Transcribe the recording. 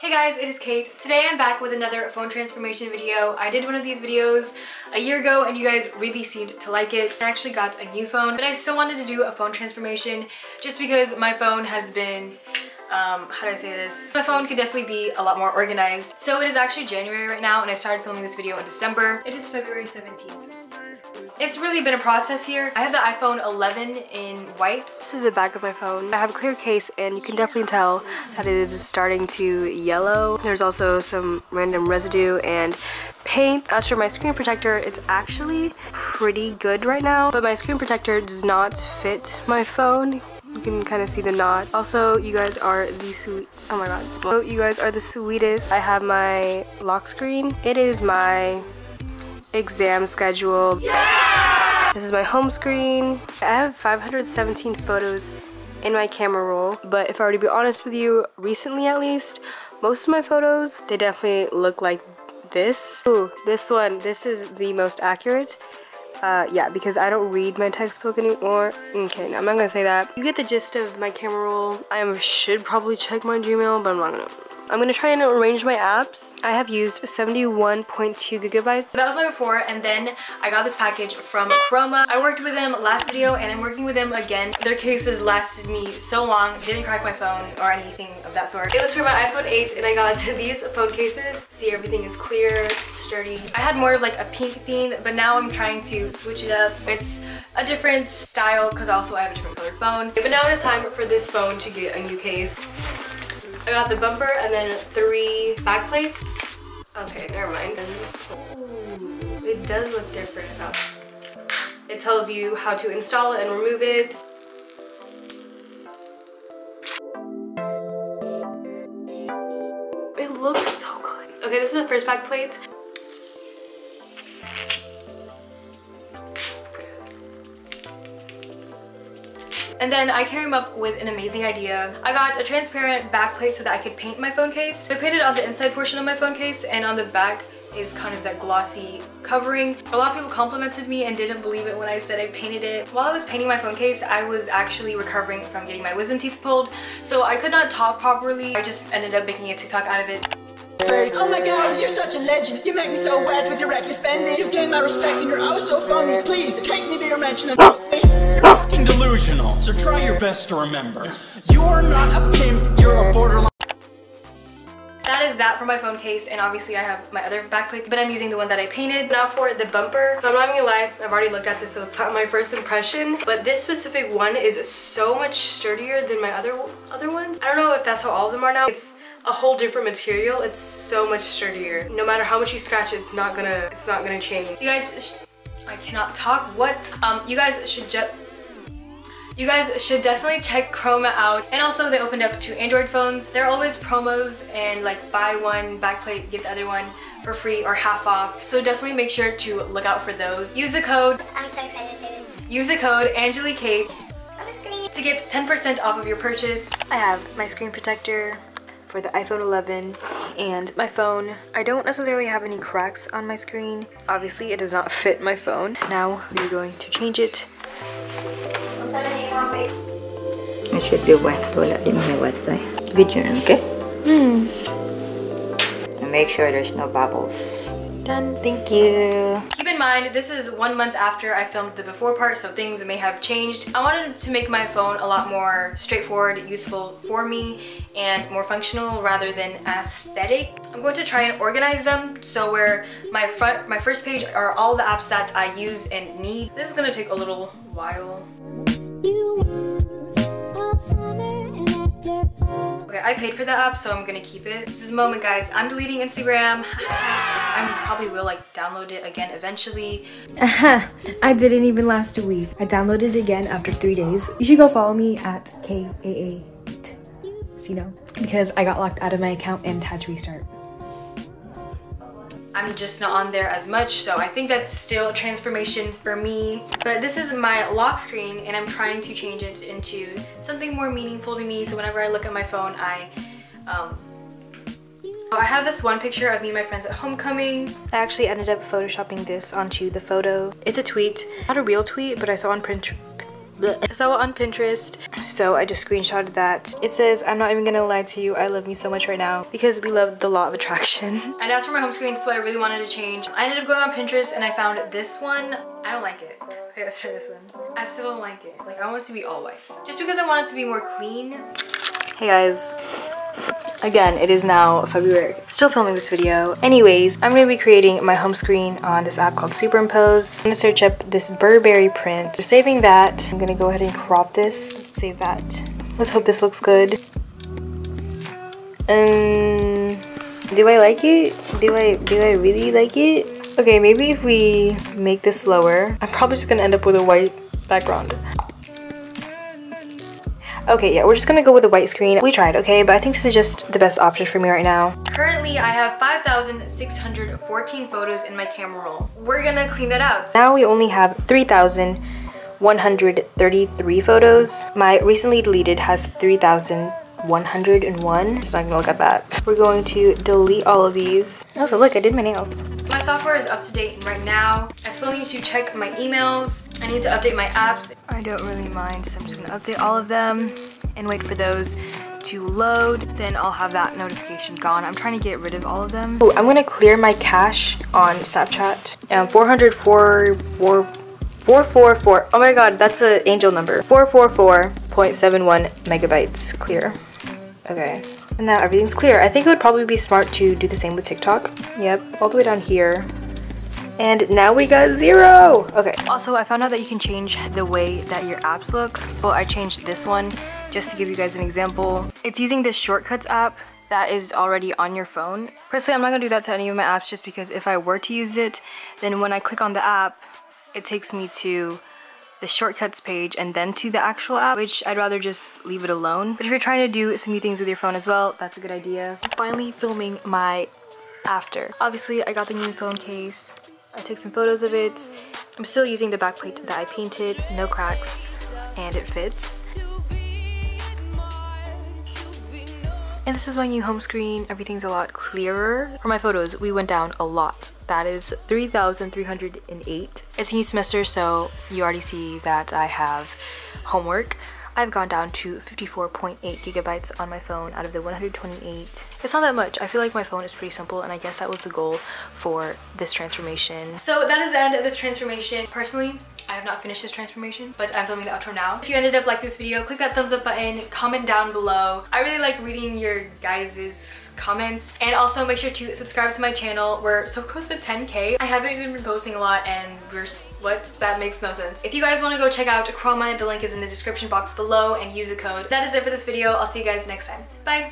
Hey guys, it is Kate. Today I'm back with another phone transformation video. I did one of these videos a year ago and you guys really seemed to like it. I actually got a new phone, but I still wanted to do a phone transformation just because my phone has been, how do I say this? My phone could definitely be a lot more organized. So it is actually January right now and I started filming this video in December. It is February 17th. It's really been a process here. I have the iPhone 11 in white. This is the back of my phone. I have a clear case and you can definitely tell that it is starting to yellow. There's also some random residue and paint. As for my screen protector, it's actually pretty good right now, but my screen protector does not fit my phone. You can kind of see the knot. Also, you guys are the sweet, oh my god. Oh, you guys are the sweetest. I have my lock screen. It is my exam schedule. Yeah! This is my home screen. I have 517 photos in my camera roll, but if I were to be honest with you, recently at least, most of my photos, they definitely look like this. Ooh, this one, this is the most accurate. Yeah, because I don't read my textbook anymore. Okay, no, I'm not gonna say that. You get the gist of my camera roll. I should probably check my Gmail, but I'm not gonna. I'm gonna try and arrange my apps. I have used 71.2 gigabytes. That was my before, and then I got this package from Kroma. I worked with them last video and I'm working with them again. Their cases lasted me so long, didn't crack my phone or anything of that sort. It was for my iPhone 8 and I got these phone cases. See, everything is clear, sturdy. I had more of like a pink theme, but now I'm trying to switch it up. It's a different style because also I have a different colored phone. But now it is time for this phone to get a new case. I got the bumper and then 3 back plates. Okay, never mind. Ooh, it does look different. It tells you how to install it and remove it. It looks so good. Okay, this is the first back plate. And then I came up with an amazing idea. I got a transparent back plate so that I could paint my phone case. I painted on the inside portion of my phone case, and on the back is kind of that glossy covering. A lot of people complimented me and didn't believe it when I said I painted it. While I was painting my phone case, I was actually recovering from getting my wisdom teeth pulled, so I could not talk properly. I just ended up making a TikTok out of it. Say, oh my god, you're such a legend. You make me so wet with your reckless spending. You've gained my respect and you're oh so funny. Please, take me to your mansion and you're fucking delusional, so try your best to remember. You're not a pimp, you're a borderline. That is that for my phone case, and obviously I have my other back plates, but I'm using the one that I painted. Now for the bumper. So I'm not even gonna lie, I've already looked at this, so it's not my first impression, but this specific one is so much sturdier than my other ones. I don't know if that's how all of them are now. It's a whole different material. It's so much sturdier. No matter how much you scratch it, it's not gonna change. You guys, I cannot talk. What? You guys should definitely check Kroma out. And also they opened up to Android phones. There are always promos and like buy one backplate, get the other one for free or half off. So definitely make sure to look out for those. Use the code, I'm so excited to say this. Use the code AngelieKate On the screen. to get 10% off of your purchase. I have my screen protector for the iPhone 11 and my phone. I don't necessarily have any cracks on my screen. Obviously it does not fit my phone. Now we're going to change it. It should be wet. Wala din may wet pa. Video na, okay? And make sure there's no bubbles. Done. Thank you. Keep in mind, this is 1 month after I filmed the before part, so things may have changed. I wanted to make my phone a lot more straightforward, useful for me, and more functional rather than aesthetic. I'm going to try and organize them so where my first page are all the apps that I use and need. This is gonna take a little while. Okay, I paid for the app, so I'm gonna keep it. This is the moment, guys. I'm deleting Instagram. I probably will like download it again eventually. I didn't even last a week. I downloaded it again after 3 days. You should go follow me at KAA8, you know, because I got locked out of my account and had to restart. I'm just not on there as much, so I think that's still a transformation for me. But this is my lock screen and I'm trying to change it into something more meaningful to me, so whenever I look at my phone, I have this one picture of me and my friends at homecoming. I actually ended up photoshopping this onto the photo. It's a tweet, not a real tweet, but I saw on Pinterest. I saw it on Pinterest, so I just screenshotted that. It says, I'm not even gonna lie to you, I love me so much right now because we love the law of attraction. And as for my home screen, that's what I really wanted to change. I ended up going on Pinterest and I found this one. I don't like it. Okay, let's try this one. I still don't like it. Like, I want it to be all white. Just because I want it to be more clean. Hey guys. Again, it is now February. Still filming this video. Anyways, I'm going to be creating my home screen on this app called Superimpose. I'm going to search up this Burberry print. So saving that, I'm going to go ahead and crop this. Let's save that. Let's hope this looks good. Do I like it? Do I really like it? Okay, maybe if we make this lower, I'm probably just going to end up with a white background. Okay, yeah, we're just gonna go with a white screen. We tried, okay, but I think this is just the best option for me right now. Currently, I have 5,614 photos in my camera roll. We're gonna clean that out. Now we only have 3,133 photos. My recently deleted has 3,101. Just not gonna look at that. We're going to delete all of these. Also, look, I did my nails. My software is up to date right now. I still need to check my emails. I need to update my apps. I don't really mind, so I'm just gonna update all of them and wait for those to load. Then I'll have that notification gone. I'm trying to get rid of all of them. Oh, I'm gonna clear my cache on Snapchat. 444. Oh my god, that's an angel number. 444.71 megabytes clear. Okay. And now everything's clear. I think it would probably be smart to do the same with TikTok. Yep, all the way down here. And now we got 0! Okay. Also, I found out that you can change the way that your apps look. Well, I changed this one just to give you guys an example. It's using this Shortcuts app that is already on your phone. Personally, I'm not gonna do that to any of my apps just because if I were to use it, then when I click on the app, it takes me to the Shortcuts page and then to the actual app, which I'd rather just leave it alone. But if you're trying to do some new things with your phone as well, that's a good idea. I'm finally filming my after. Obviously, I got the new phone case. I took some photos of it. I'm still using the backplate that I painted, no cracks, and it fits. And this is my new home screen. Everything's a lot clearer. For my photos, we went down a lot. That is 3,308. It's a new semester, so you already see that I have homework. I've gone down to 54.8 gigabytes on my phone out of the 128. It's not that much. I feel like my phone is pretty simple, and I guess that was the goal for this transformation. So that is the end of this transformation. Personally, I have not finished this transformation, but I'm filming the outro now. If you ended up liking this video, click that thumbs up button, comment down below. I really like reading your guys' comments, and also make sure to subscribe to my channel. We're so close to 10K. I haven't even been posting a lot, and what? That makes no sense. If you guys want to go check out Kroma, the link is in the description box below, and use the code. That is it for this video. I'll see you guys next time. Bye!